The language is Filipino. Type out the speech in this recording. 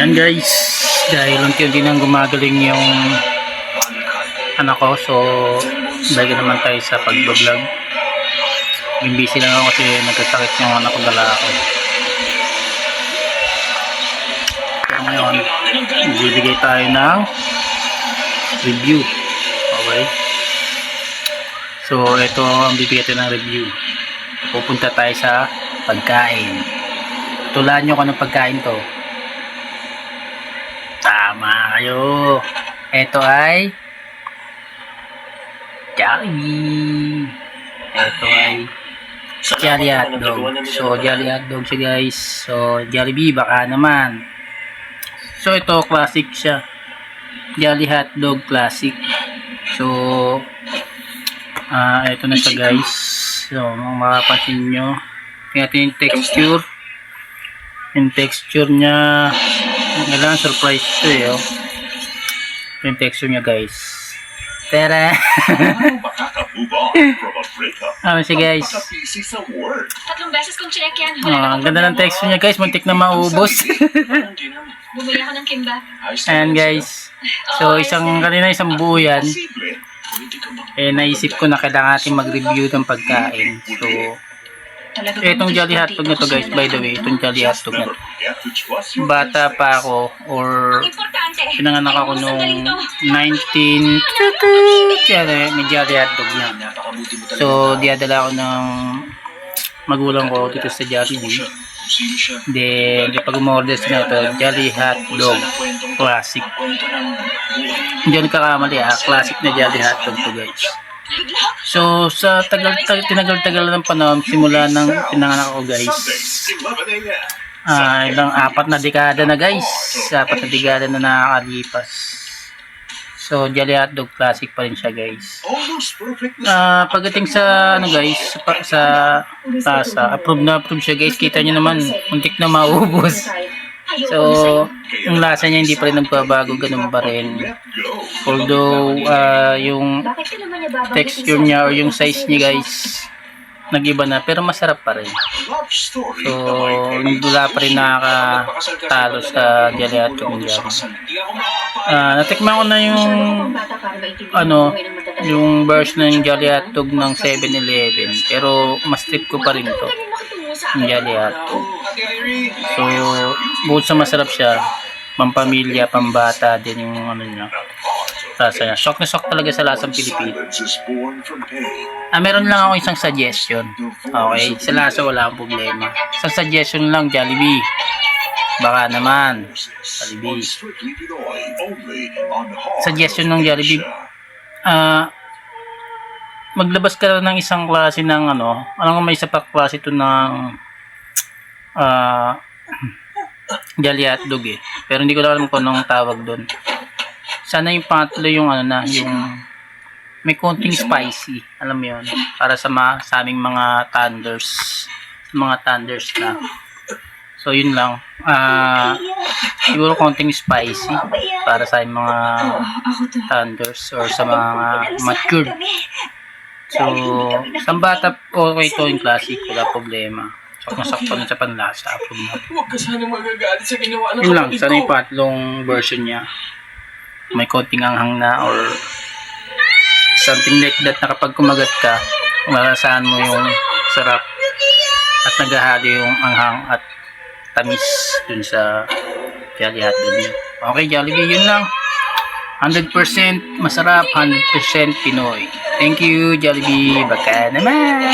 Ayan guys, dahil unti-unti nang gumagaling yung anak ko, so balik naman tayo sa pagbablog. Busy lang ako kasi nagkasakit yung anak ko lalaki. Pero ngayon, bibigay tayo ng review. Okay, so ito ang bibigay tayo ng review. Pupunta tayo sa pagkain. Tulaan nyo kung anong pagkain to. Tama kayo. Ito ay Jollibee. Ito ay Jolly Hotdog. So Jolly Hotdog siya guys. So Jollibee baka naman. So ito classic siya. Jolly Hotdog classic. So ito na siya guys. So makapansin nyo, tingnan yung texture. Yung texture nya, kailangan surprise ito eh. Oh. Yung texture nya guys. Tara! Ano siya guys? Tatlong beses kong check yan. Ang ganda ng texture nya guys. Muntik na maubos. Bumili ako ng Kimba. Ayan guys. So kanina isang buo yan. Naisip ko na kailangan natin mag-review ng pagkain. So itong Jolly Hotdog na to guys, by the way, itong Jolly Hotdog na to, bata pa ako or pinanganak ako noong 19 may Jolly Hotdog na. So diadala ako ng magulang ko dito sa Jollibee. Then pag umorder sila ito, Jolly Hotdog classic. Hindi ako nagkakamali classic na Jolly Hotdog to guys. So sa tinagal-tagal ng panahon simula ng pinanganak ko guys, ilang 4 na dekada na guys, 4 na dekada na nakakalipas. So Jolly Hotdog classic pa rin siya guys. Pagdating sa guys, sa tasa, approve na approve siya guys. Kita nyo naman, muntik na maubos. So yung lasa niya hindi pa rin nagbabago, ganun pa rin. Although yung texture niya or yung size niya guys nag-iba na, pero masarap pa rin. So wala pa rin nakakatalo sa Jolly Hotdog niya. Natikman ko na yung version ng Jolly Hotdog ng 7-Eleven, pero mas trip ko pa rin to yung Jolly Hotdog. So bukod sa masarap siya, pampamilya, pambata din yung niya. Lasa niya. Shock na shock talaga sa lasang Pilipino. Meron lang ako isang suggestion. Okay, sa lasa wala akong problema. Sa suggestion lang, Jollibee. Baka naman, Jollibee. Suggestion ng Jollibee. Maglabas ka ng isang klase ng alam ko may isa pa klase ito ng Jolly Hotdog eh. Pero hindi ko alam kung anong tawag doon. Sana yung pangatlo yung yung may konting spicy, alam mo yun, para sa aming mga thunders, na. So yun lang. Siguro konting spicy para sa mga thunders or sa mga matured. So sa bata okay ito yung classic, wala problema. Masakto na sa panlasa. Huwag ka sana magagalit sa ginawa ng yun lang, sana yung patlong version niya may konting anghang na or something like that na kapag kumagat ka, malasahan mo yung sarap at naghahalo yung anghang at tamis dun sa Jolly Hotdog niya. Okay, Jollibee, yun lang. 100% masarap, 100% Pinoy. Thank you, Jollibee. Baka naman.